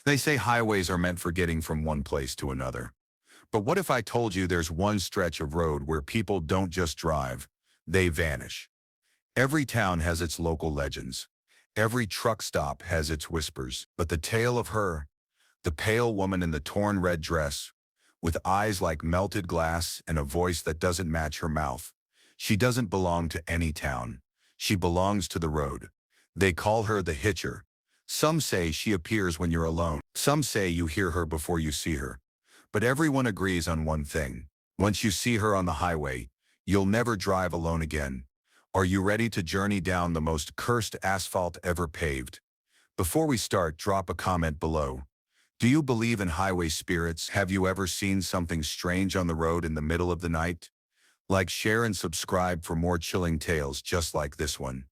They say highways are meant for getting from one place to another. But what if I told you there's one stretch of road where people don't just drive, they vanish? Every town has its local legends. Every truck stop has its whispers. But the tale of her, the pale woman in the torn red dress, with eyes like melted glass and a voice that doesn't match her mouth, she doesn't belong to any town. She belongs to the road. They call her the Hitcher. Some say she appears when you're alone. Some say you hear her before you see her. But everyone agrees on one thing. Once you see her on the highway, you'll never drive alone again. Are you ready to journey down the most cursed asphalt ever paved? Before we start, drop a comment below. Do you believe in highway spirits? Have you ever seen something strange on the road in the middle of the night? Like, share, and subscribe for more chilling tales just like this one.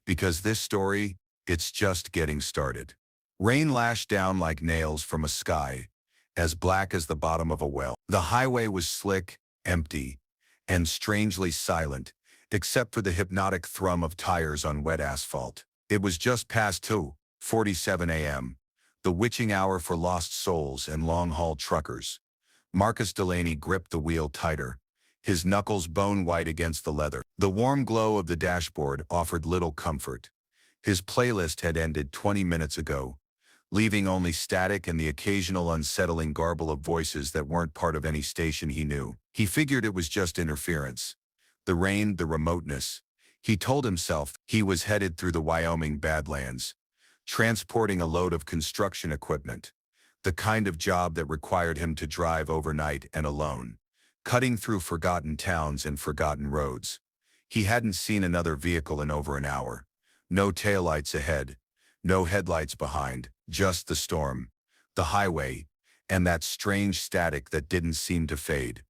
Because this story, it's just getting started. Rain lashed down like nails from a sky, as black as the bottom of a well. The highway was slick, empty, and strangely silent, except for the hypnotic thrum of tires on wet asphalt. It was just past 2:47 a.m., the witching hour for lost souls and long-haul truckers. Marcus Delaney gripped the wheel tighter, his knuckles bone-white against the leather. The warm glow of the dashboard offered little comfort. His playlist had ended 20 minutes ago, leaving only static and the occasional unsettling garble of voices that weren't part of any station he knew. He figured it was just interference. The rain, the remoteness. He told himself he was headed through the Wyoming Badlands, transporting a load of construction equipment, the kind of job that required him to drive overnight and alone, cutting through forgotten towns and forgotten roads. He hadn't seen another vehicle in over an hour. No taillights ahead, no headlights behind, just the storm, the highway, and that strange static that didn't seem to fade.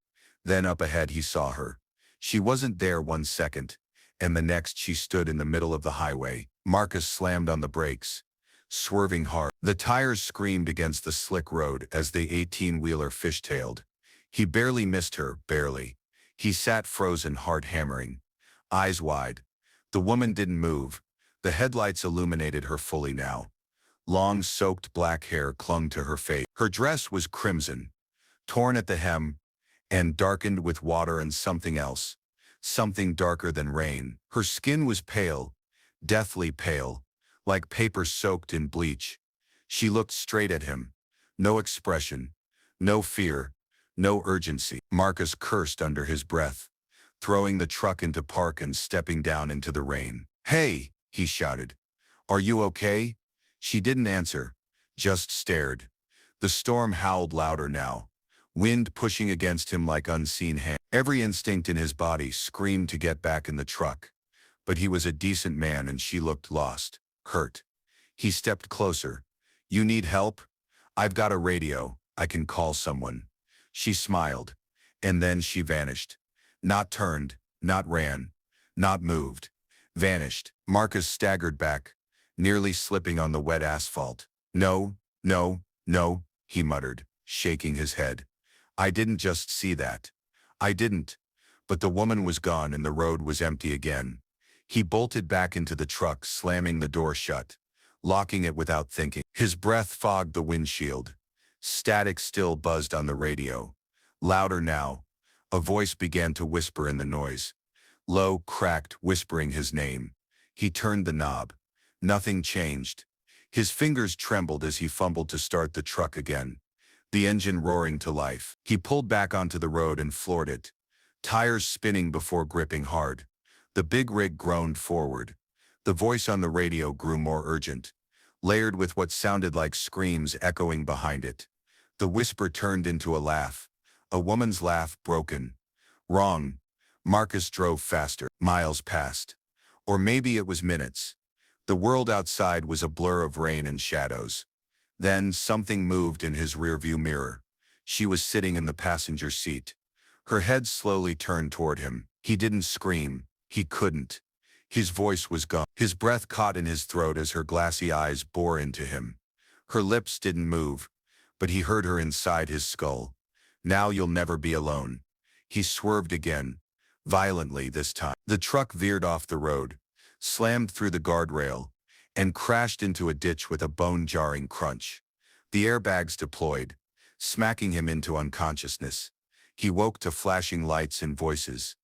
Then up ahead he saw her. She wasn't there 1 second, and the next she stood in the middle of the highway. Marcus slammed on the brakes, swerving hard. The tires screamed against the slick road as the 18-wheeler fishtailed. He barely missed her, barely. He sat frozen, heart hammering, eyes wide. The woman didn't move. The headlights illuminated her fully now. Long, soaked black hair clung to her face. Her dress was crimson, torn at the hem, and darkened with water and something else, something darker than rain. Her skin was pale, deathly pale, like paper soaked in bleach. She looked straight at him. No expression, no fear, no urgency. Marcus cursed under his breath, throwing the truck into park and stepping down into the rain. "Hey!" he shouted. "Are you okay?" She didn't answer, just stared. The storm howled louder now, wind pushing against him like unseen hands. Every instinct in his body screamed to get back in the truck. But he was a decent man and she looked lost, hurt. He stepped closer. "You need help? I've got a radio. I can call someone." She smiled, and then she vanished. Not turned, not ran, not moved. Vanished. Marcus staggered back, nearly slipping on the wet asphalt. "No, no, no," he muttered, shaking his head. "I didn't just see that. I didn't." But the woman was gone and the road was empty again. He bolted back into the truck, slamming the door shut, locking it without thinking. His breath fogged the windshield. Static still buzzed on the radio. Louder now. A voice began to whisper in the noise. Low, cracked, whispering his name. He turned the knob. Nothing changed. His fingers trembled as he fumbled to start the truck again, the engine roaring to life. He pulled back onto the road and floored it, tires spinning before gripping hard. The big rig groaned forward. The voice on the radio grew more urgent, layered with what sounded like screams echoing behind it. The whisper turned into a laugh, a woman's laugh, broken. Wrong. Marcus drove faster. Miles passed. Or maybe it was minutes. The world outside was a blur of rain and shadows. Then something moved in his rearview mirror. She was sitting in the passenger seat. Her head slowly turned toward him. He didn't scream. He couldn't. His voice was gone. His breath caught in his throat as her glassy eyes bore into him. Her lips didn't move, but he heard her inside his skull. "Now you'll never be alone." He swerved again, violently this time. The truck veered off the road, slammed through the guardrail, and crashed into a ditch with a bone-jarring crunch. The airbags deployed, smacking him into unconsciousness. He woke to flashing lights and voices.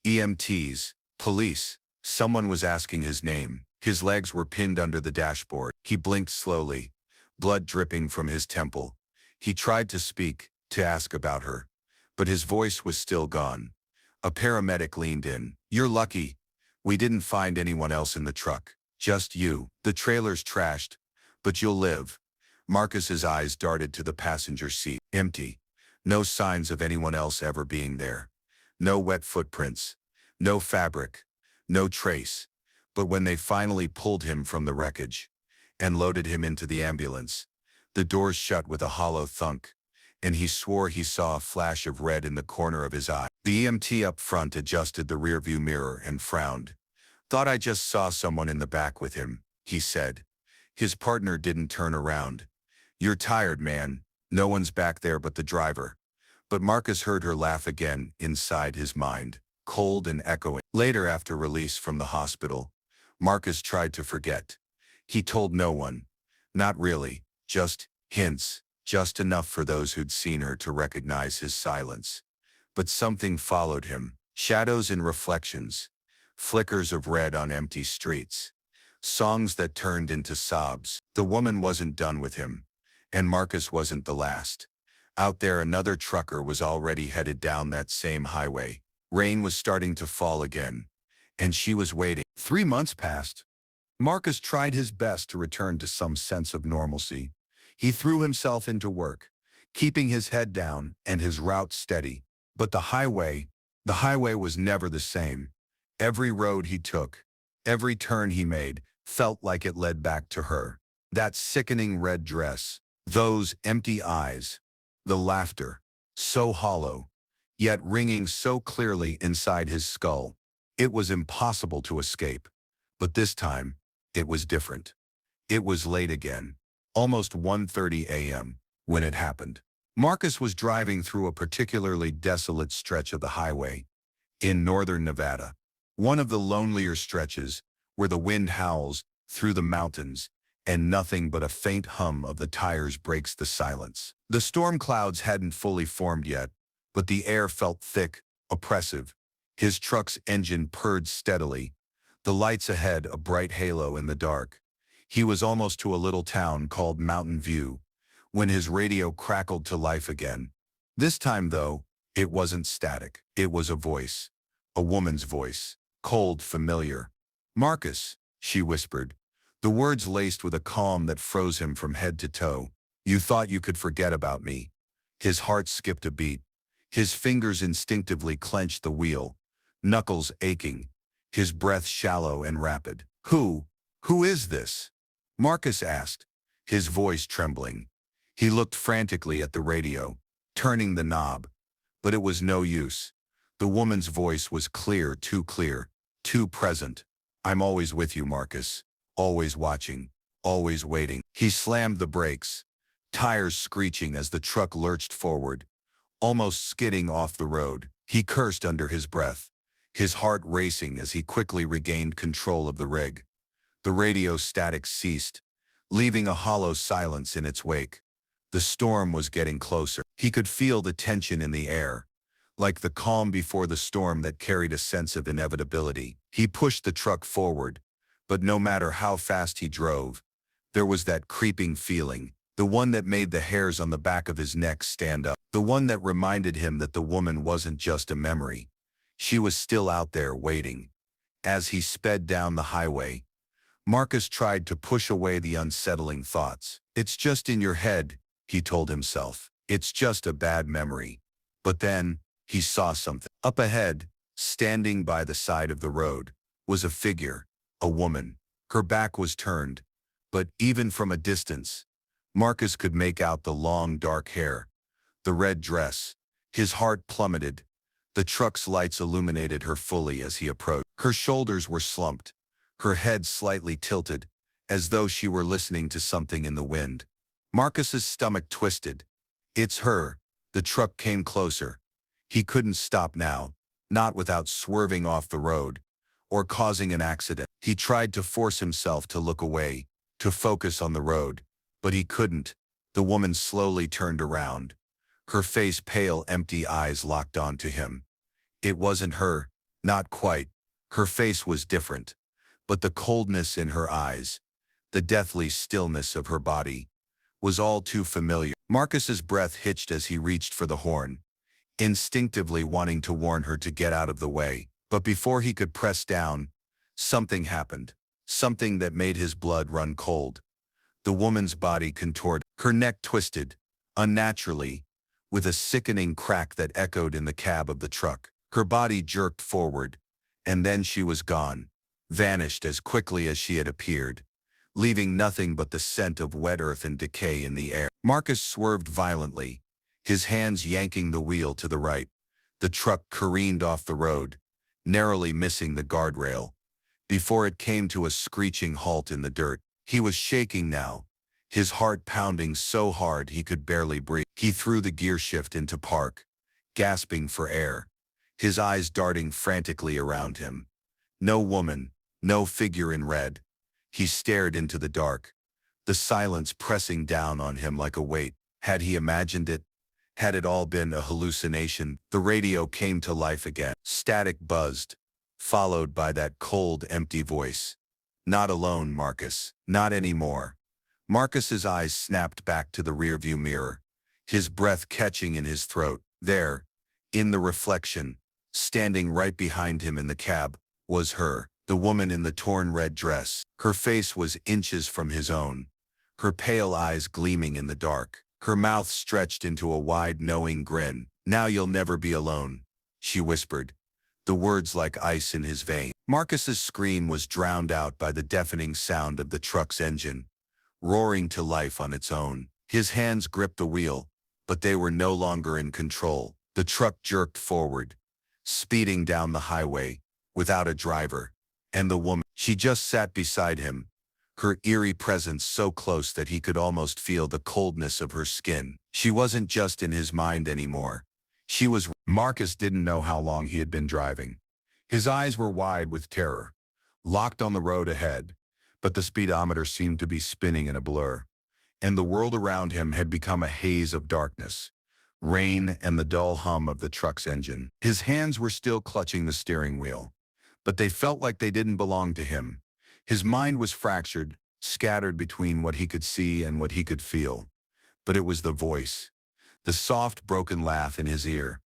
EMTs, police. Someone was asking his name. His legs were pinned under the dashboard. He blinked slowly, blood dripping from his temple. He tried to speak, to ask about her, but his voice was still gone. A paramedic leaned in. "You're lucky. We didn't find anyone else in the truck. Just you. The trailer's trashed, but you'll live." Marcus's eyes darted to the passenger seat. Empty. No signs of anyone else ever being there. No wet footprints. No fabric. No trace. But when they finally pulled him from the wreckage and loaded him into the ambulance, the doors shut with a hollow thunk, and he swore he saw a flash of red in the corner of his eye. The EMT up front adjusted the rearview mirror and frowned. "Thought I just saw someone in the back with him," he said. His partner didn't turn around. "You're tired, man. No one's back there but the driver." But Marcus heard her laugh again inside his mind, cold and echoing. Later, after release from the hospital, Marcus tried to forget. He told no one. Not really, just hints, just enough for those who'd seen her to recognize his silence. But something followed him. Shadows and reflections. Flickers of red on empty streets. Songs that turned into sobs. The woman wasn't done with him. And Marcus wasn't the last. Out there, another trucker was already headed down that same highway. Rain was starting to fall again, and she was waiting. 3 months passed. Marcus tried his best to return to some sense of normalcy. He threw himself into work, keeping his head down and his route steady. But the highway was never the same. Every road he took, every turn he made, felt like it led back to her. That sickening red dress, those empty eyes, the laughter, so hollow, yet ringing so clearly inside his skull. It was impossible to escape. But this time, it was different. It was late again, almost 1:30 a.m., when it happened. Marcus was driving through a particularly desolate stretch of the highway in northern Nevada, one of the lonelier stretches where the wind howls through the mountains and nothing but a faint hum of the tires breaks the silence. The storm clouds hadn't fully formed yet, but the air felt thick, oppressive. His truck's engine purred steadily, the lights ahead a bright halo in the dark. He was almost to a little town called Mountain View when his radio crackled to life again. This time, though, it wasn't static. It was a voice, a woman's voice, cold, familiar. "Marcus," she whispered, the words laced with a calm that froze him from head to toe. "You thought you could forget about me." His heart skipped a beat. His fingers instinctively clenched the wheel, knuckles aching, his breath shallow and rapid. Who is this?" Marcus asked, his voice trembling. He looked frantically at the radio, turning the knob, but it was no use. The woman's voice was clear, too present. "I'm always with you, Marcus. Always watching, always waiting." He slammed the brakes, tires screeching as the truck lurched forward, almost skidding off the road. He cursed under his breath, his heart racing as he quickly regained control of the rig. The radio static ceased, leaving a hollow silence in its wake. The storm was getting closer. He could feel the tension in the air, like the calm before the storm that carried a sense of inevitability. He pushed the truck forward, but no matter how fast he drove, there was that creeping feeling, the one that made the hairs on the back of his neck stand up, the one that reminded him that the woman wasn't just a memory. She was still out there waiting. As he sped down the highway, Marcus tried to push away the unsettling thoughts. "It's just in your head," he told himself. "It's just a bad memory." But then, he saw something. Up ahead, standing by the side of the road, was a figure, a woman. Her back was turned, but even from a distance, Marcus could make out the long dark hair, the red dress. His heart plummeted. The truck's lights illuminated her fully as he approached. Her shoulders were slumped, her head slightly tilted, as though she were listening to something in the wind. Marcus's stomach twisted. "It's her." The truck came closer. He couldn't stop now, not without swerving off the road or causing an accident. He tried to force himself to look away, to focus on the road, but he couldn't. The woman slowly turned around, her face pale, empty eyes locked onto him. It wasn't her, not quite. Her face was different, but the coldness in her eyes, the deathly stillness of her body, was all too familiar. Marcus's breath hitched as he reached for the horn, instinctively wanting to warn her to get out of the way. But before he could press down, something happened, something that made his blood run cold. The woman's body contorted, her neck twisted, unnaturally, with a sickening crack that echoed in the cab of the truck. Her body jerked forward, and then she was gone, vanished as quickly as she had appeared, leaving nothing but the scent of wet earth and decay in the air. Marcus swerved violently, his hands yanking the wheel to the right. The truck careened off the road, narrowly missing the guardrail, before it came to a screeching halt in the dirt. He was shaking now, his heart pounding so hard he could barely breathe. He threw the gear shift into park, gasping for air, his eyes darting frantically around him. No woman, no figure in red. He stared into the dark, the silence pressing down on him like a weight. Had he imagined it? Had it all been a hallucination? The radio came to life again. Static buzzed, followed by that cold, empty voice. Not alone, Marcus. Not anymore. Marcus's eyes snapped back to the rearview mirror, his breath catching in his throat. There, in the reflection, standing right behind him in the cab, was her, the woman in the torn red dress. Her face was inches from his own, her pale eyes gleaming in the dark, her mouth stretched into a wide, knowing grin. "Now you'll never be alone," she whispered, the words like ice in his veins. Marcus's scream was drowned out by the deafening sound of the truck's engine, roaring to life on its own. His hands gripped the wheel, but they were no longer in control. The truck jerked forward, speeding down the highway, without a driver, and the woman, she just sat beside him, her eerie presence so close that he could almost feel the coldness of her skin. She wasn't just in his mind anymore. She was. Marcus didn't know how long he had been driving. His eyes were wide with terror, locked on the road ahead, but the speedometer seemed to be spinning in a blur, and the world around him had become a haze of darkness, rain, and the dull hum of the truck's engine. His hands were still clutching the steering wheel, but they felt like they didn't belong to him. His mind was fractured, scattered between what he could see and what he could feel. But it was the voice, the soft, broken laugh in his ear,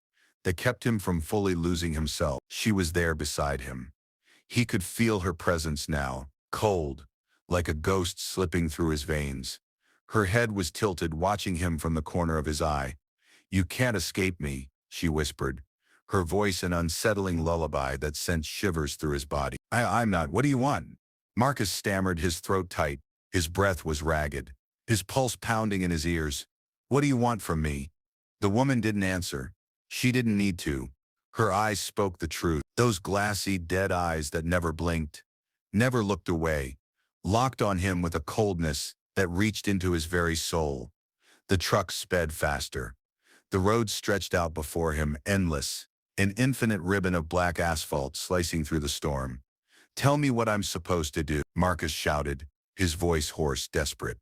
that kept him from fully losing himself. She was there beside him. He could feel her presence now, cold, like a ghost slipping through his veins. Her head was tilted, watching him from the corner of his eye. "You can't escape me," she whispered, her voice an unsettling lullaby that sent shivers through his body. I'm not. What do you want?" Marcus stammered, his throat tight. His breath was ragged, his pulse pounding in his ears. "What do you want from me?" The woman didn't answer. She didn't need to. Her eyes spoke the truth. Those glassy, dead eyes that never blinked, never looked away, locked on him with a coldness that reached into his very soul. The truck sped faster. The road stretched out before him, endless, an infinite ribbon of black asphalt slicing through the storm. "Tell me what I'm supposed to do," Marcus shouted, his voice hoarse, desperate.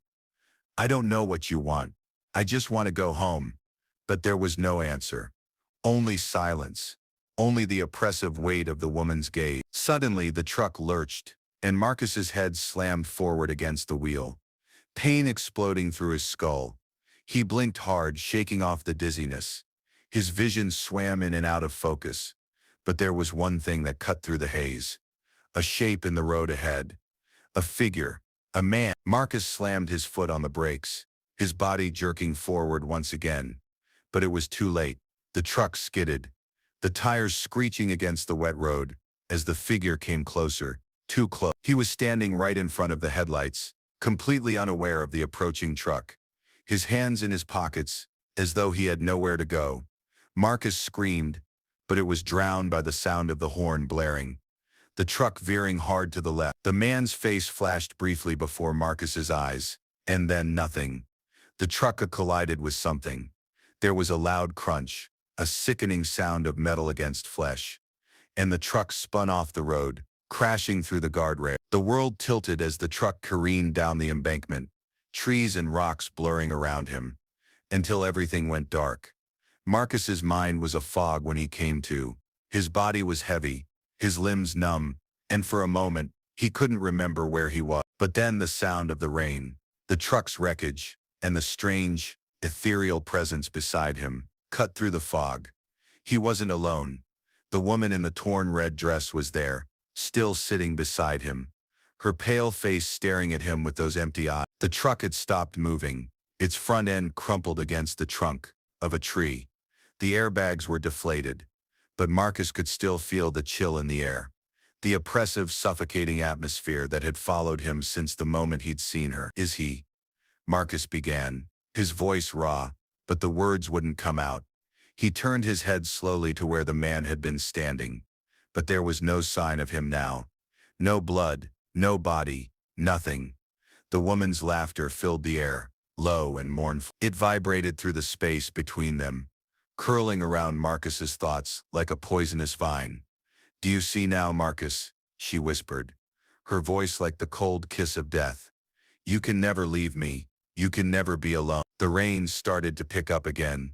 "I don't know what you want. I just want to go home." But there was no answer. Only silence. Only the oppressive weight of the woman's gaze. Suddenly the truck lurched, and Marcus's head slammed forward against the wheel, pain exploding through his skull. He blinked hard, shaking off the dizziness. His vision swam in and out of focus. But there was one thing that cut through the haze. A shape in the road ahead. A figure. A man. Marcus slammed his foot on the brakes, his body jerking forward once again. But it was too late. The truck skidded, the tires screeching against the wet road, as the figure came closer, too close. He was standing right in front of the headlights, completely unaware of the approaching truck, his hands in his pockets, as though he had nowhere to go. Marcus screamed, but it was drowned by the sound of the horn blaring, the truck veering hard to the left. The man's face flashed briefly before Marcus's eyes, and then nothing. The truck collided with something. There was a loud crunch, a sickening sound of metal against flesh, and the truck spun off the road, crashing through the guardrail. The world tilted as the truck careened down the embankment, trees and rocks blurring around him, until everything went dark. Marcus's mind was a fog when he came to. His body was heavy, his limbs numb, and for a moment, he couldn't remember where he was. But then the sound of the rain, the truck's wreckage, and the strange, ethereal presence beside him cut through the fog. He wasn't alone. The woman in the torn red dress was there, still sitting beside him, her pale face staring at him with those empty eyes. The truck had stopped moving, its front end crumpled against the trunk of a tree. The airbags were deflated, but Marcus could still feel the chill in the air, the oppressive, suffocating atmosphere that had followed him since the moment he'd seen her. "Is he?" Marcus began, his voice raw, but the words wouldn't come out. He turned his head slowly to where the man had been standing, but there was no sign of him now. No blood, no body, nothing. The woman's laughter filled the air, low and mournful. It vibrated through the space between them, curling around Marcus's thoughts like a poisonous vine. "Do you see now, Marcus?" she whispered, her voice like the cold kiss of death. "You can never leave me. You can never be alone." The rain started to pick up again,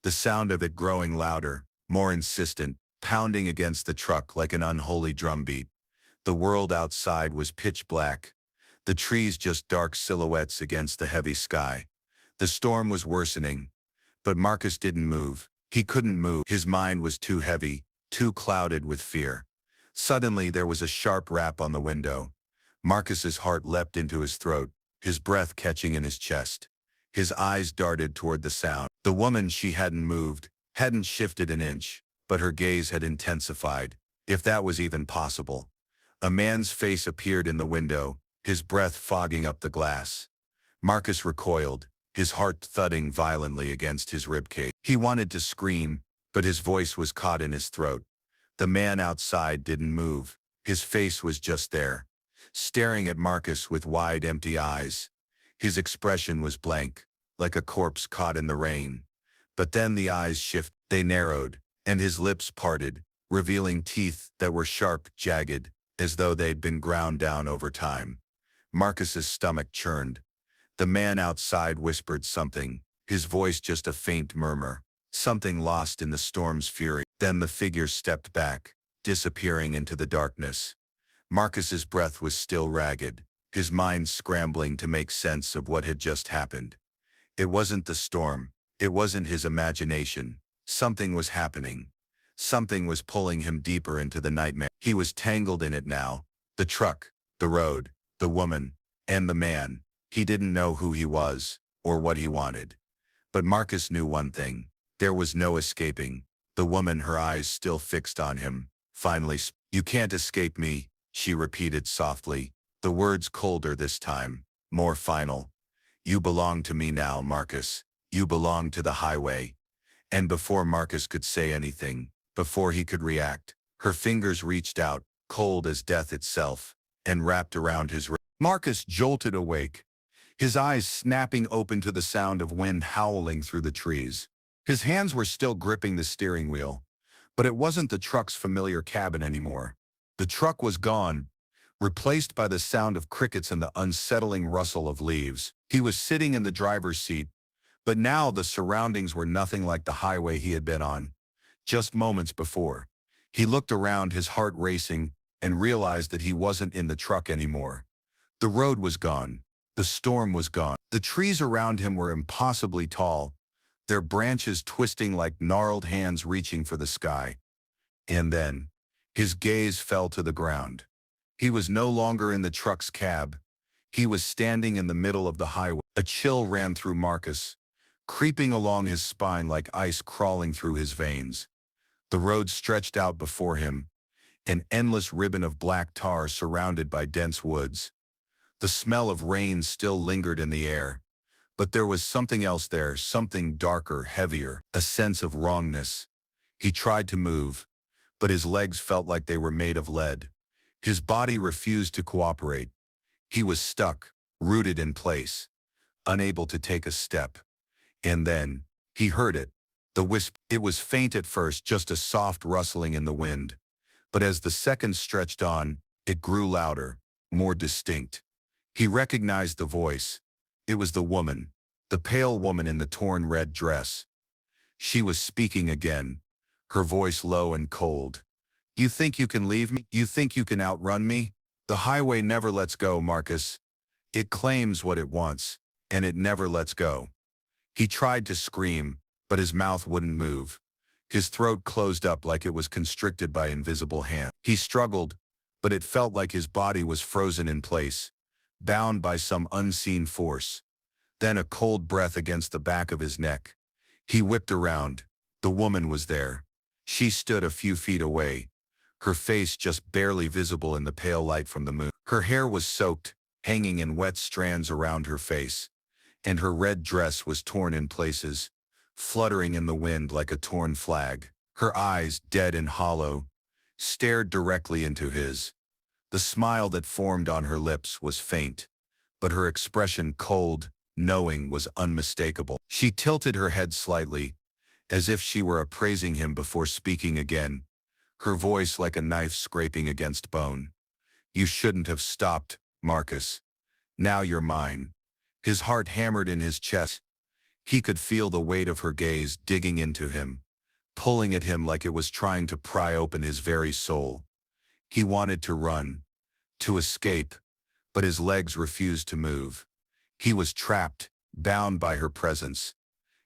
the sound of it growing louder, more insistent, pounding against the truck like an unholy drumbeat. The world outside was pitch black, the trees just dark silhouettes against the heavy sky. The storm was worsening, but Marcus didn't move. He couldn't move. His mind was too heavy, too clouded with fear. Suddenly there was a sharp rap on the window. Marcus's heart leapt into his throat, his breath catching in his chest. His eyes darted toward the sound. The woman, she hadn't moved, hadn't shifted an inch, but her gaze had intensified, if that was even possible. A man's face appeared in the window, his breath fogging up the glass. Marcus recoiled, his heart thudding violently against his ribcage. He wanted to scream, but his voice was caught in his throat. The man outside didn't move. His face was just there, staring at Marcus with wide, empty eyes. His expression was blank, like a corpse caught in the rain. But then the eyes shifted, they narrowed, and his lips parted, revealing teeth that were sharp, jagged, as though they'd been ground down over time. Marcus's stomach churned. The man outside whispered something, his voice just a faint murmur, something lost in the storm's fury. Then the figure stepped back, disappearing into the darkness. Marcus's breath was still ragged, his mind scrambling to make sense of what had just happened. It wasn't the storm, it wasn't his imagination. Something was happening. Something was pulling him deeper into the nightmare. He was tangled in it now. The truck, the road, the woman, and the man. He didn't know who he was, or what he wanted. But Marcus knew one thing. There was no escaping. The woman, her eyes still fixed on him, finally spoke. "You can't escape me," she repeated softly, the words colder this time, more final. "You belong to me now, Marcus. You belong to the highway." And before Marcus could say anything, before he could react, her fingers reached out, cold as death itself, and wrapped around his wrist. Marcus jolted awake, his eyes snapping open to the sound of wind howling through the trees. His hands were still gripping the steering wheel, but it wasn't the truck's familiar cabin anymore. The truck was gone, replaced by the sound of crickets and the unsettling rustle of leaves. He was sitting in the driver's seat, but now the surroundings were nothing like the highway he had been on just moments before. He looked around, his heart racing, and realized that he wasn't in the truck anymore. The road was gone. The storm was gone. The trees around him were impossibly tall, their branches twisting like gnarled hands reaching for the sky. And then, his gaze fell to the ground. He was no longer in the truck's cab. He was standing in the middle of the highway. A chill ran through Marcus, creeping along his spine like ice crawling through his veins. The road stretched out before him, an endless ribbon of black tar surrounded by dense woods. The smell of rain still lingered in the air, but there was something else there, something darker, heavier, a sense of wrongness. He tried to move, but his legs felt like they were made of lead. His body refused to cooperate. He was stuck, rooted in place, unable to take a step. And then, he heard it, the wisp. It was faint at first, just a soft rustling in the wind. But as the seconds stretched on, it grew louder, more distinct. He recognized the voice, It was the woman, the pale woman in the torn red dress. She was speaking again, her voice low and cold. You think you can leave me? You think you can outrun me? The highway never lets go, Marcus. It claims what it wants, and it never lets go. He tried to scream, but his mouth wouldn't move. His throat closed up like it was constricted by invisible hands. He struggled, but it felt like his body was frozen in place, bound by some unseen force. Then a cold breath against the back of his neck. He whipped around. The woman was there. She stood a few feet away, her face just barely visible in the pale light from the moon. Her hair was soaked, hanging in wet strands around her face, and her red dress was torn in places, fluttering in the wind like a torn flag. Her eyes, dead and hollow, stared directly into his. The smile that formed on her lips was faint, but her expression, cold, knowing, was unmistakable. She tilted her head slightly, as if she were appraising him before speaking again, her voice like a knife scraping against bone. You shouldn't have stopped, Marcus. Now you're mine. His heart hammered in his chest. He could feel the weight of her gaze digging into him, pulling at him like it was trying to pry open his very soul. He wanted to run, to escape, but his legs refused to move. He was trapped, bound by her presence.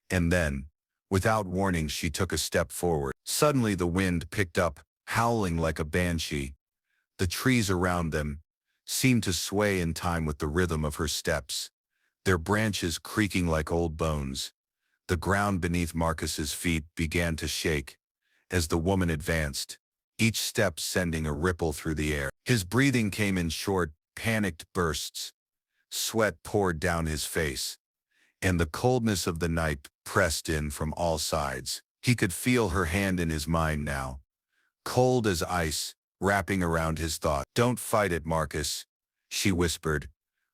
And then, without warning, she took a step forward. Suddenly the wind picked up, howling like a banshee. The trees around them seemed to sway in time with the rhythm of her steps, their branches creaking like old bones. The ground beneath Marcus's feet began to shake as the woman advanced, each step sending a ripple through the air. His breathing came in short, panicked bursts. Sweat poured down his face, and the coldness of the night pressed in from all sides. He could feel her hand in his mind now, cold as ice, wrapping around his thought. Don't fight it, Marcus, she whispered,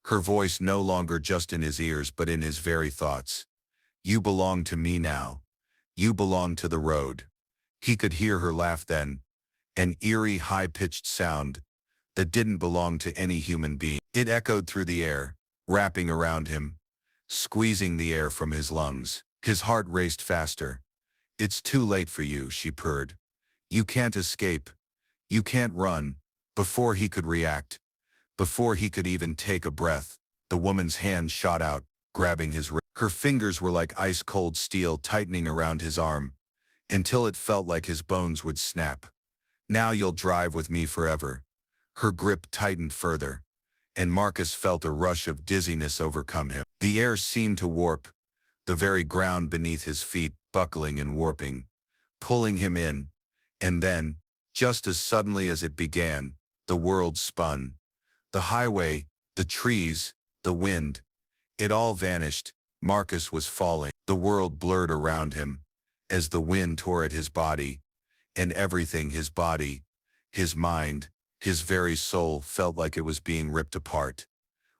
her voice no longer just in his ears but in his very thoughts. You belong to me now. You belong to the road. He could hear her laugh then, an eerie, high-pitched sound that didn't belong to any human being. It echoed through the air, wrapping around him, squeezing the air from his lungs. His heart raced faster. It's too late for you, she purred. You can't escape. You can't run. Before he could react, before he could even take a breath, the woman's hand shot out, grabbing his wrist. Her fingers were like ice-cold steel tightening around his arm, until it felt like his bones would snap. Now you'll drive with me forever. Her grip tightened further, and Marcus felt a rush of dizziness overcome him. The air seemed to warp, the very ground beneath his feet buckling and warping, pulling him in, and then, just as suddenly as it began, the world spun. The highway, the trees, the wind, it all vanished. Marcus was falling. The world blurred around him, as the wind tore at his body, and everything, his body, his mind, his very soul, felt like it was being ripped apart.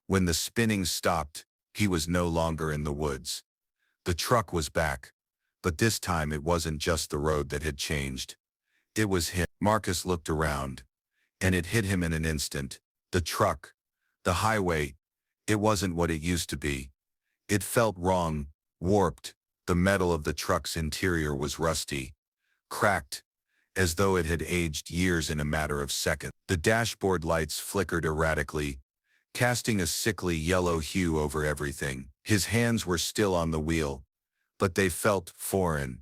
When the spinning stopped, he was no longer in the woods. The truck was back, but this time it wasn't just the road that had changed. It was him. Marcus looked around, and it hit him in an instant. The truck, the highway, it wasn't what it used to be. It felt wrong, warped. The metal of the truck's interior was rusty, cracked, as though it had aged years in a matter of seconds. The dashboard lights flickered erratically, casting a sickly yellow hue over everything. His hands were still on the wheel, but they felt foreign.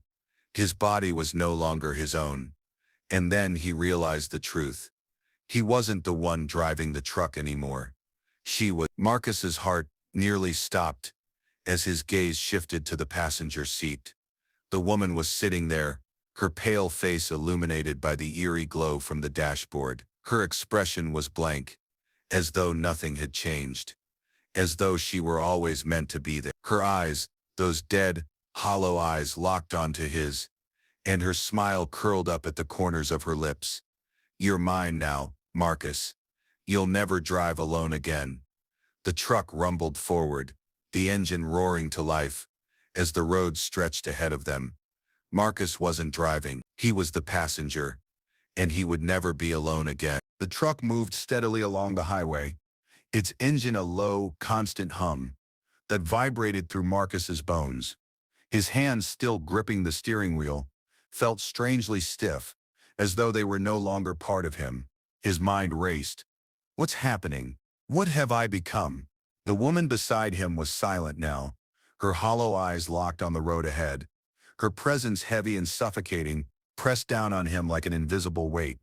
His body was no longer his own. And then he realized the truth. He wasn't the one driving the truck anymore. She was. Marcus's heart nearly stopped as his gaze shifted to the passenger seat. The woman was sitting there, her pale face illuminated by the eerie glow from the dashboard. Her expression was blank, as though nothing had changed, as though she were always meant to be there. Her eyes, those dead, hollow eyes, locked onto his, and her smile curled up at the corners of her lips. You're mine now, Marcus. You'll never drive alone again. The truck rumbled forward, the engine roaring to life, as the road stretched ahead of them. Marcus wasn't driving, he was the passenger, and he would never be alone again. The truck moved steadily along the highway, its engine a low, constant hum. that vibrated through Marcus's bones. His hands, still gripping the steering wheel, felt strangely stiff, as though they were no longer part of him. His mind raced. What's happening? What have I become? The woman beside him was silent now, her hollow eyes locked on the road ahead, her presence heavy and suffocating, pressed down on him like an invisible weight,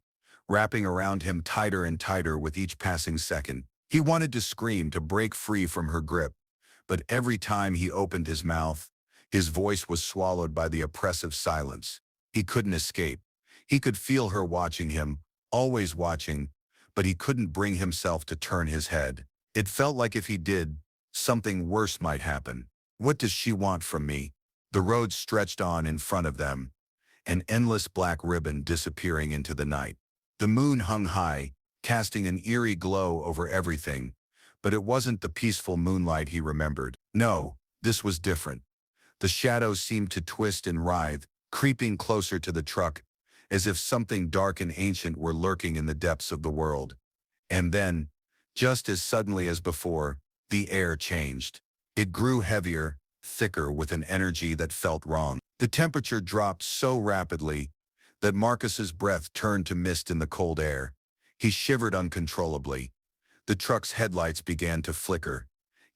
wrapping around him tighter and tighter with each passing second. He wanted to scream, to break free from her grip, but every time he opened his mouth, his voice was swallowed by the oppressive silence. He couldn't escape. He could feel her watching him, always watching, but he couldn't bring himself to turn his head. It felt like if he did, something worse might happen. What does she want from me? The road stretched on in front of them, an endless black ribbon disappearing into the night. The moon hung high, casting an eerie glow over everything, but it wasn't the peaceful moonlight he remembered. No, this was different. The shadows seemed to twist and writhe, creeping closer to the truck, as if something dark and ancient were lurking in the depths of the world. And then, just as suddenly as before, the air changed. It grew heavier, thicker, with an energy that felt wrong. The temperature dropped so rapidly that Marcus's breath turned to mist in the cold air. He shivered uncontrollably. The truck's headlights began to flicker,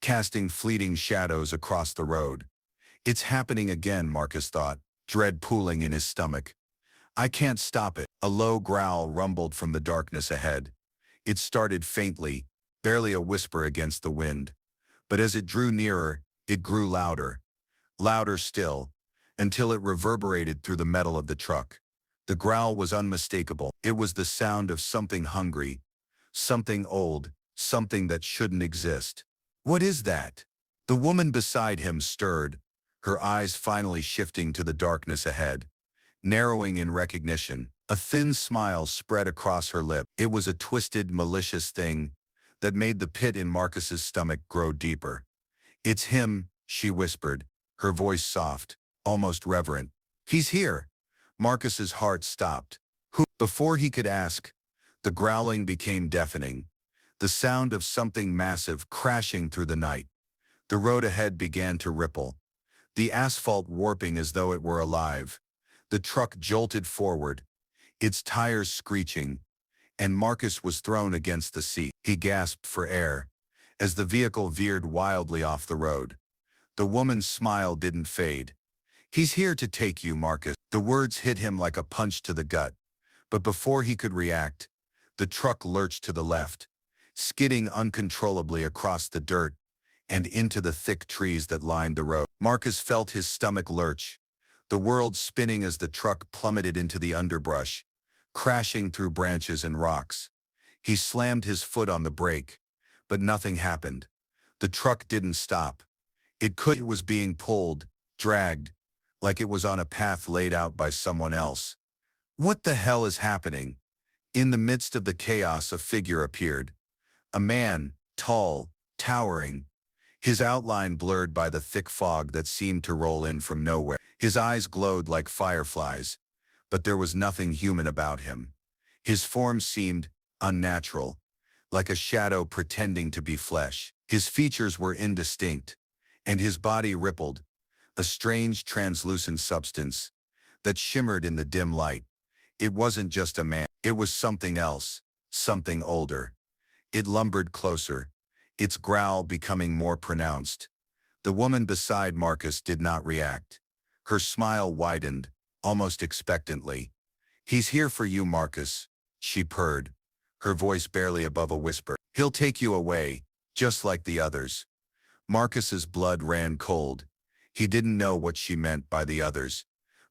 casting fleeting shadows across the road. It's happening again, Marcus thought, dread pooling in his stomach. I can't stop it. A low growl rumbled from the darkness ahead. It started faintly, barely a whisper against the wind. But as it drew nearer, it grew louder, louder still, until it reverberated through the metal of the truck. The growl was unmistakable. It was the sound of something hungry, something old, something that shouldn't exist. What is that? The woman beside him stirred, her eyes finally shifting to the darkness ahead, narrowing in recognition. A thin smile spread across her lip. It was a twisted, malicious thing that made the pit in Marcus's stomach grow deeper. It's him, she whispered, her voice soft, almost reverent. He's here. Marcus's heart stopped. Who? Before he could ask, the growling became deafening, the sound of something massive crashing through the night. The road ahead began to ripple, the asphalt warping as though it were alive. The truck jolted forward, its tires screeching, and Marcus was thrown against the seat. He gasped for air as the vehicle veered wildly off the road. The woman's smile didn't fade. He's here to take you, Marcus. The words hit him like a punch to the gut, but before he could react, the truck lurched to the left, skidding uncontrollably across the dirt and into the thick trees that lined the road. Marcus felt his stomach lurch, the world spinning as the truck plummeted into the underbrush, crashing through branches and rocks. He slammed his foot on the brake, but nothing happened. The truck didn't stop. It was being pulled, dragged, like it was on a path laid out by someone else. What the hell is happening? In the midst of the chaos, a figure appeared. A man, tall, towering, his outline blurred by the thick fog that seemed to roll in from nowhere. His eyes glowed like fireflies, but there was nothing human about him. His form seemed unnatural, like a shadow pretending to be flesh. His features were indistinct, and his body rippled, a strange translucent substance that shimmered in the dim light. It wasn't just a man. It was something else, something older. It lumbered closer, its growl becoming more pronounced. The woman beside Marcus did not react. Her smile widened, almost expectantly. He's here for you, Marcus, she purred, her voice barely above a whisper. He'll take you away, just like the others. Marcus's blood ran cold. He didn't know what she meant by the others,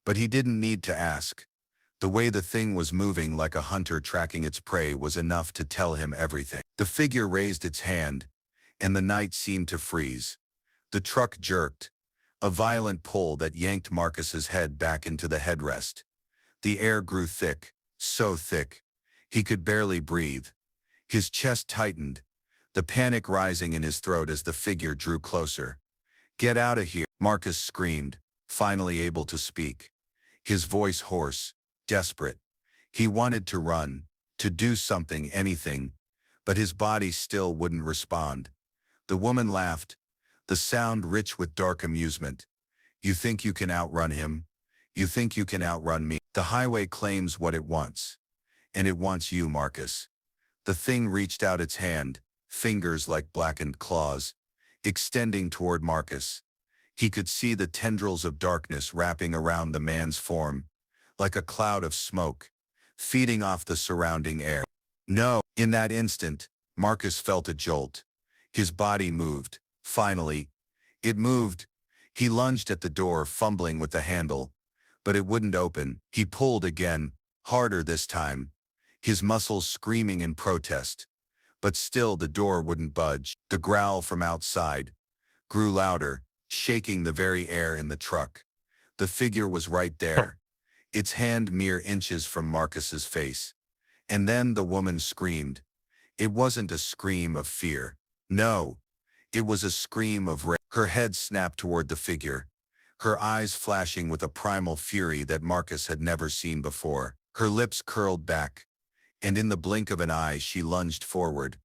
but he didn't need to ask. The way the thing was moving like a hunter tracking its prey was enough to tell him everything. The figure raised its hand, and the night seemed to freeze. The truck jerked, a violent pull that yanked Marcus's head back into the headrest. The air grew thick, so thick, he could barely breathe. His chest tightened, the panic rising in his throat as the figure drew closer. Get out of here, Marcus screamed, finally able to speak. His voice hoarse, desperate. He wanted to run, to do something, anything, but his body still wouldn't respond. The woman laughed, the sound rich with dark amusement. You think you can outrun him? You think you can outrun me? The highway claims what it wants. And it wants you, Marcus. The thing reached out its hand, fingers like blackened claws, extending toward Marcus. He could see the tendrils of darkness wrapping around the man's form, like a cloud of smoke, feeding off the surrounding air. No, in that instant, Marcus felt a jolt. His body moved. Finally, it moved. He lunged at the door, fumbling with the handle, but it wouldn't open. He pulled again, harder this time, his muscles screaming in protest. But still the door wouldn't budge. The growl from outside grew louder, shaking the very air in the truck. The figure was right there, its hand mere inches from Marcus's face. And then the woman screamed. It wasn't a scream of fear. No, it was a scream of rage. Her head snapped toward the figure, her eyes flashing with a primal fury that Marcus had never seen before. Her lips curled back, and in the blink of an eye she lunged forward,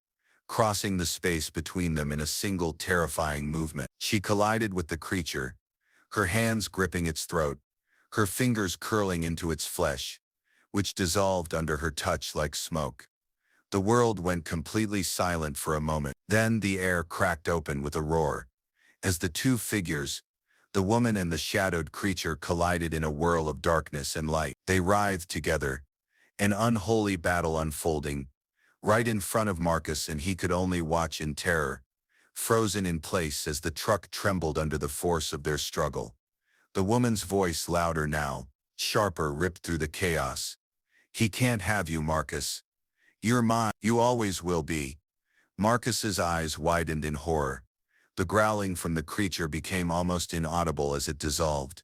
crossing the space between them in a single terrifying movement. She collided with the creature, her hands gripping its throat, her fingers curling into its flesh, which dissolved under her touch like smoke. The world went completely silent for a moment. Then the air cracked open with a roar, as the two figures, the woman and the shadowed creature, collided in a whirl of darkness and light. They writhed together, an unholy battle unfolding, right in front of Marcus, and he could only watch in terror, frozen in place as the truck trembled under the force of their struggle. The woman's voice, louder now, sharper, ripped through the chaos. He can't have you, Marcus. You're mine. You always will be. Marcus's eyes widened in horror. The growling from the creature became almost inaudible as it dissolved.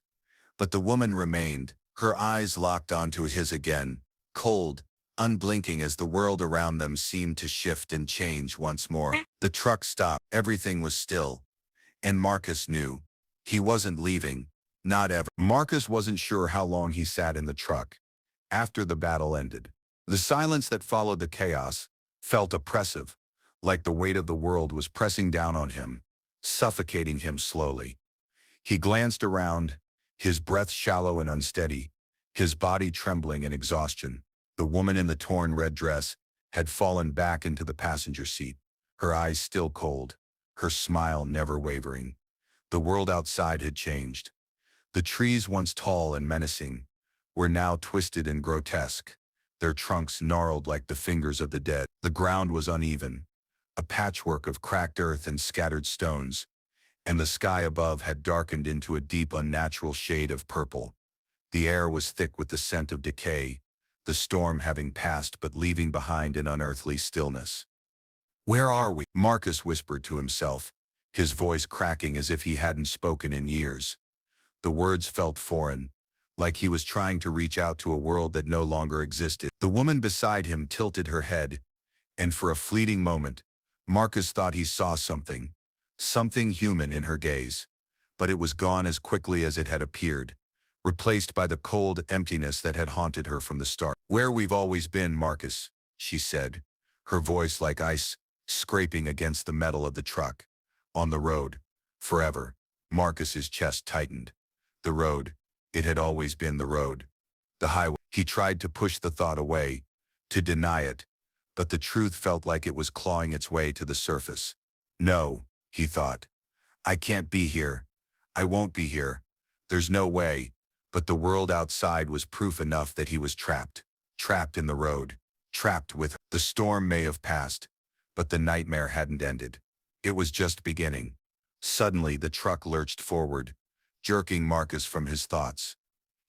But the woman remained, her eyes locked onto his again, cold, unblinking, as the world around them seemed to shift and change once more. The truck stopped. Everything was still. And Marcus knew. He wasn't leaving. Not ever. Marcus wasn't sure how long he sat in the truck after the battle ended. The silence that followed the chaos felt oppressive, like the weight of the world was pressing down on him, suffocating him slowly. He glanced around, his breath shallow and unsteady, his body trembling in exhaustion. The woman in the torn red dress had fallen back into the passenger seat, her eyes still cold, her smile never wavering. The world outside had changed. The trees, once tall and menacing, were now twisted and grotesque, their trunks gnarled like the fingers of the dead. The ground was uneven, a patchwork of cracked earth and scattered stones, and the sky above had darkened into a deep, unnatural shade of purple. The air was thick with the scent of decay, the storm having passed but leaving behind an unearthly stillness. "Where are we?" Marcus whispered to himself, his voice cracking as if he hadn't spoken in years. The words felt foreign, like he was trying to reach out to a world that no longer existed. The woman beside him tilted her head, and for a fleeting moment, Marcus thought he saw something human in her gaze. But it was gone as quickly as it had appeared, replaced by the cold emptiness that had haunted her from the start. "Where we've always been, Marcus," she said, her voice like ice, scraping against the metal of the truck. "On the road. Forever." Marcus's chest tightened. The road. It had always been the road. The highway. He tried to push the thought away, to deny it, but the truth felt like it was clawing its way to the surface. "No," he thought. "I can't be here. I won't be here. There's no way." But the world outside was proof enough that he was trapped. Trapped in the road. Trapped with her. The storm may have passed, but the nightmare hadn't ended. It was just beginning. Suddenly the truck lurched forward, jerking Marcus from his thoughts.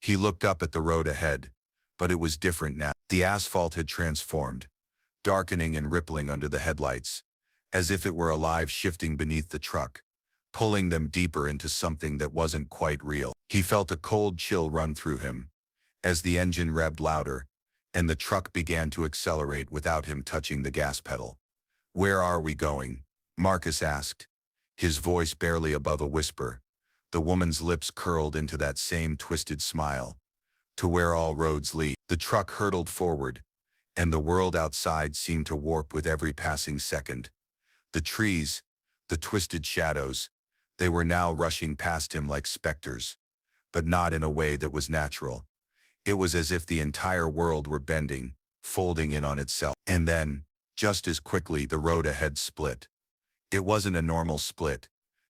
He looked up at the road ahead, but it was different now. The asphalt had transformed, darkening and rippling under the headlights, as if it were alive, shifting beneath the truck, pulling them deeper into something that wasn't quite real. He felt a cold chill run through him, as the engine revved louder, and the truck began to accelerate without him touching the gas pedal. "Where are we going?" Marcus asked, his voice barely above a whisper. The woman's lips curled into that same twisted smile. "To where all roads lead." The truck hurtled forward, and the world outside seemed to warp with every passing second. The trees, the twisted shadows, They were now rushing past him like specters, but not in a way that was natural. It was as if the entire world were bending, folding in on itself. And then, just as quickly, the road ahead split. It wasn't a normal split.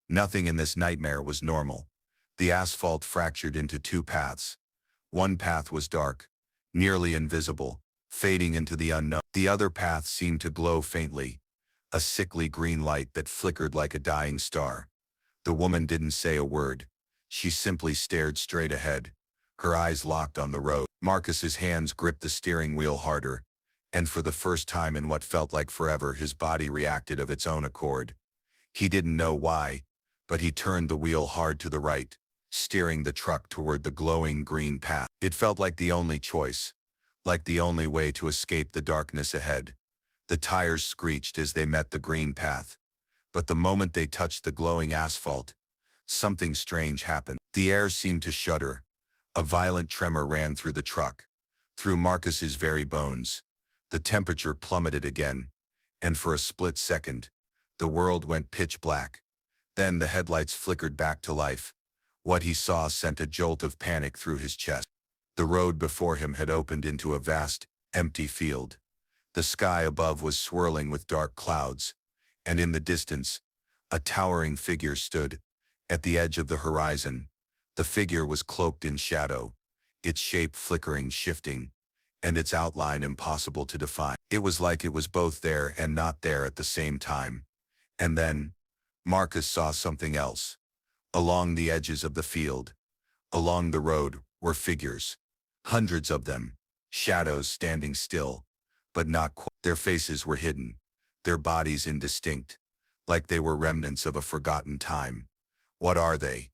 Nothing in this nightmare was normal. The asphalt fractured into two paths. One path was dark, nearly invisible, fading into the unknown. The other path seemed to glow faintly, a sickly green light that flickered like a dying star. The woman didn't say a word. She simply stared straight ahead, her eyes locked on the road. Marcus's hands gripped the steering wheel harder, and for the first time in what felt like forever, his body reacted of its own accord. He didn't know why, but he turned the wheel hard to the right, steering the truck toward the glowing green path. It felt like the only choice, like the only way to escape the darkness ahead. The tires screeched as they met the green path, but the moment they touched the glowing asphalt, something strange happened. The air seemed to shudder. A violent tremor ran through the truck, through Marcus's very bones. The temperature plummeted again, and for a split second, the world went pitch black. Then the headlights flickered back to life. What he saw sent a jolt of panic through his chest. The road before him had opened into a vast, empty field. The sky above was swirling with dark clouds, and in the distance, a towering figure stood. At the edge of the horizon, the figure was cloaked in shadow, its shape flickering, shifting, and its outline impossible to define. It was like it was both there and not there at the same time. And then, Marcus saw something else. Along the edges of the field, along the road, were figures. Hundreds of them, shadows standing still, but not quite. Their faces were hidden, their bodies indistinct, like they were remnants of a forgotten time. "What are they?"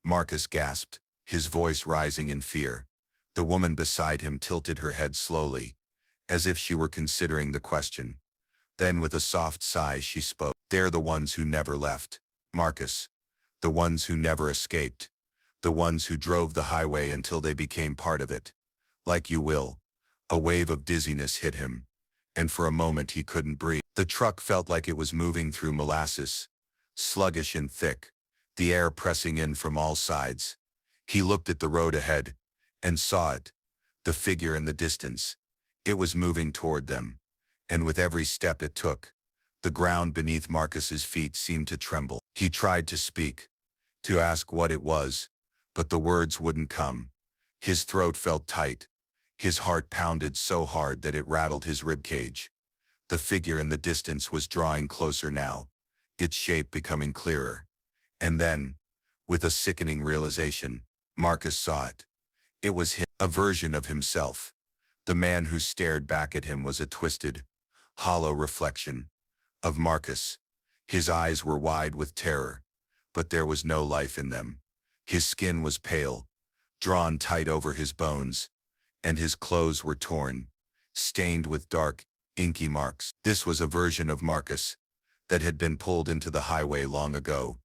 Marcus gasped, his voice rising in fear. The woman beside him tilted her head slowly, as if she were considering the question. Then with a soft sigh she spoke. "They're the ones who never left, Marcus. The ones who never escaped. The ones who drove the highway until they became part of it. Like you will." A wave of dizziness hit him, and for a moment he couldn't breathe. The truck felt like it was moving through molasses, sluggish and thick, the air pressing in from all sides. He looked at the road ahead, and saw it, the figure in the distance. It was moving toward them, and with every step it took, the ground beneath Marcus's feet seemed to tremble. He tried to speak, to ask what it was, but the words wouldn't come. His throat felt tight. His heart pounded so hard that it rattled his ribcage. The figure in the distance was drawing closer now, its shape becoming clearer. And then, with a sickening realization, Marcus saw it. It was him, a version of himself. The man who stared back at him was a twisted, hollow reflection of Marcus. His eyes were wide with terror, but there was no life in them. His skin was pale, drawn tight over his bones, and his clothes were torn, stained with dark, inky marks. This was a version of Marcus that had been pulled into the highway long ago,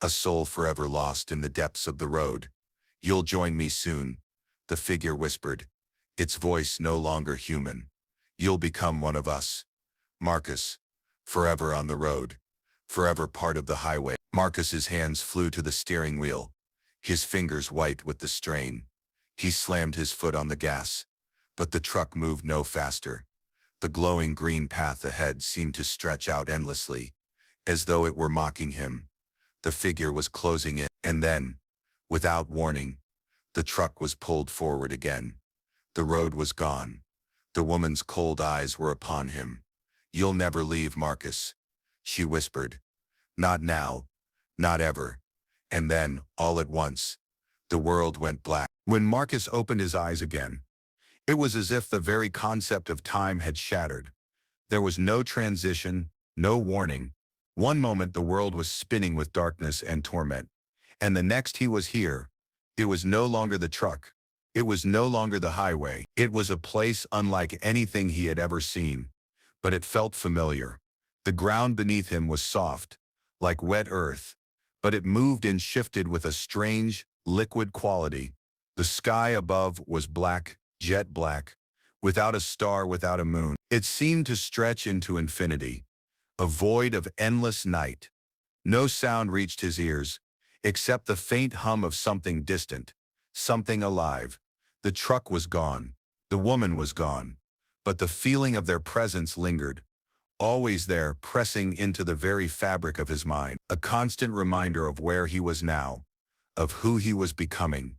a soul forever lost in the depths of the road. "You'll join me soon," the figure whispered, its voice no longer human. "You'll become one of us, Marcus, forever on the road, forever part of the highway." Marcus's hands flew to the steering wheel, his fingers white with the strain. He slammed his foot on the gas, but the truck moved no faster. The glowing green path ahead seemed to stretch out endlessly, as though it were mocking him. The figure was closing in, and then, without warning, the truck was pulled forward again. The road was gone. The woman's cold eyes were upon him. "You'll never leave, Marcus," she whispered. "Not now, not ever." And then, all at once, the world went black. When Marcus opened his eyes again, it was as if the very concept of time had shattered. There was no transition, no warning. One moment the world was spinning with darkness and torment, and the next he was here. It was no longer the truck. It was no longer the highway. It was a place unlike anything he had ever seen, but it felt familiar. The ground beneath him was soft, like wet earth, but it moved and shifted with a strange, liquid quality. The sky above was black, jet black, without a star, without a moon. It seemed to stretch into infinity, a void of endless night. No sound reached his ears, except the faint hum of something distant, something alive. The truck was gone. The woman was gone. But the feeling of their presence lingered, always there, pressing into the very fabric of his mind, a constant reminder of where he was now, of who he was becoming.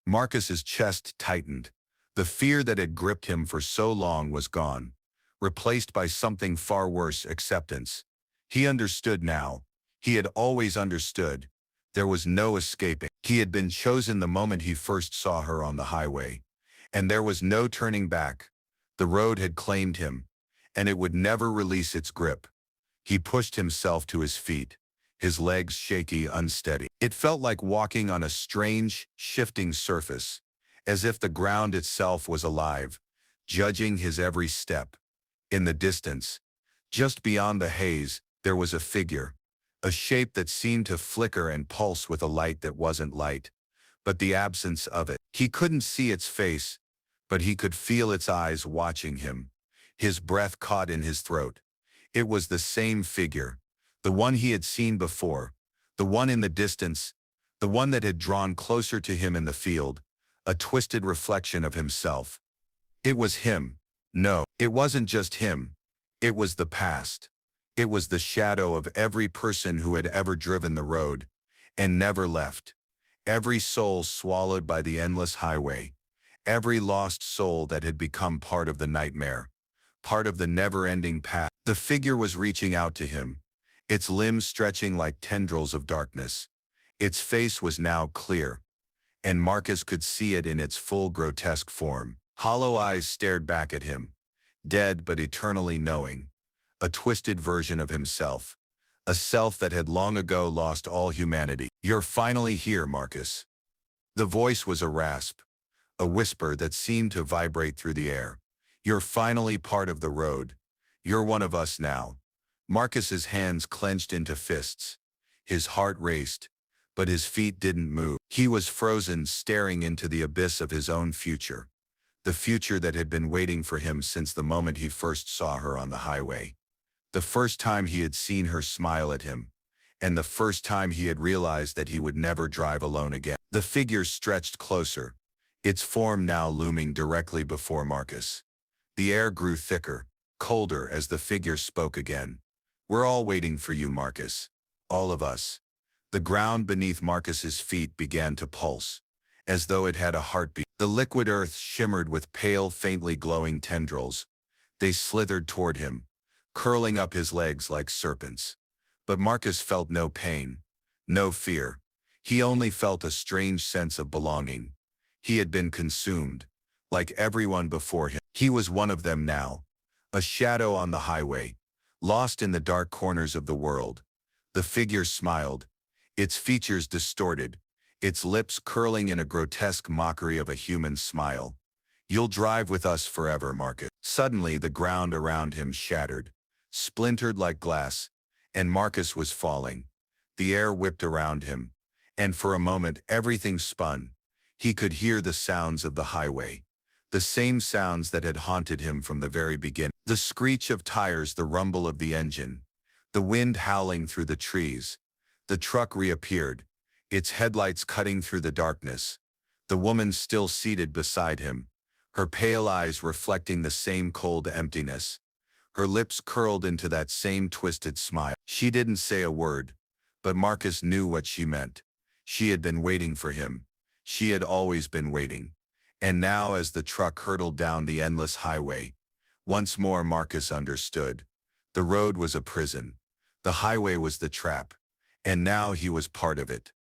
Marcus's chest tightened. The fear that had gripped him for so long was gone, replaced by something far worse, acceptance. He understood now. He had always understood. There was no escaping. He had been chosen the moment he first saw her on the highway, and there was no turning back. The road had claimed him, and it would never release its grip. He pushed himself to his feet, his legs shaky, unsteady. It felt like walking on a strange, shifting surface, as if the ground itself was alive, judging his every step. In the distance, just beyond the haze, there was a figure, a shape that seemed to flicker and pulse with a light that wasn't light, but the absence of it. He couldn't see its face, but he could feel its eyes watching him, his breath caught in his throat. It was the same figure, the one he had seen before, the one in the distance, the one that had drawn closer to him in the field, a twisted reflection of himself. It was him. No, it wasn't just him. It was the past. It was the shadow of every person who had ever driven the road and never left. Every soul swallowed by the endless highway. Every lost soul that had become part of the nightmare, part of the never-ending path. The figure was reaching out to him, its limbs stretching like tendrils of darkness. Its face was now clear, and Marcus could see it in its full grotesque form. Hollow eyes stared back at him, dead but eternally knowing. A twisted version of himself, a self that had long ago lost all humanity. "You're finally here, Marcus." The voice was a rasp, a whisper that seemed to vibrate through the air. "You're finally part of the road. You're one of us now." Marcus's hands clenched into fists. His heart raced, but his feet didn't move. He was frozen, staring into the abyss of his own future. The future that had been waiting for him since the moment he first saw her on the highway. The first time he had seen her smile at him, and the first time he had realized that he would never drive alone again. The figure stretched closer, its form now looming directly before Marcus. The air grew thicker, colder as the figure spoke again. "We're all waiting for you, Marcus. All of us." The ground beneath Marcus's feet began to pulse, as though it had a heartbeat. The liquid earth shimmered with pale, faintly glowing tendrils. They slithered toward him, curling up his legs like serpents. But Marcus felt no pain, no fear. He only felt a strange sense of belonging. He had been consumed, like everyone before him. He was one of them now, a shadow on the highway, lost in the dark corners of the world. The figure smiled, its features distorted, its lips curling in a grotesque mockery of a human smile. "You'll drive with us forever, Marcus." Suddenly the ground around him shattered, splintered like glass, and Marcus was falling. The air whipped around him, and for a moment everything spun. He could hear the sounds of the highway, the same sounds that had haunted him from the very beginning. The screech of tires, the rumble of the engine, the wind howling through the trees. The truck reappeared, its headlights cutting through the darkness. The woman still seated beside him, her pale eyes reflecting the same cold emptiness. Her lips curled into that same twisted smile. She didn't say a word, but Marcus knew what she meant. She had been waiting for him. She had always been waiting. And now, as the truck hurtled down the endless highway, once more Marcus understood. The road was a prison. The highway was the trap. And now he was part of it.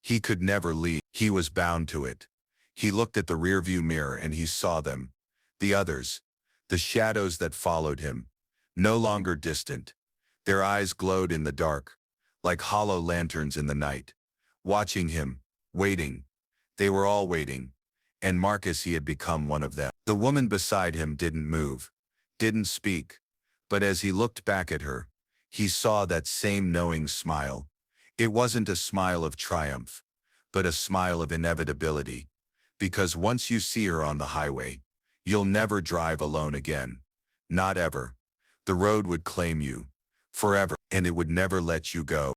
He could never leave. He was bound to it. He looked at the rearview mirror and he saw them. The others. The shadows that followed him. No longer distant. Their eyes glowed in the dark, like hollow lanterns in the night. Watching him. Waiting. They were all waiting. And Marcus, he had become one of them. The woman beside him didn't move, didn't speak. But as he looked back at her, he saw that same knowing smile. It wasn't a smile of triumph, but a smile of inevitability. Because once you see her on the highway, you'll never drive alone again. Not ever. The road would claim you, forever, and it would never let you go.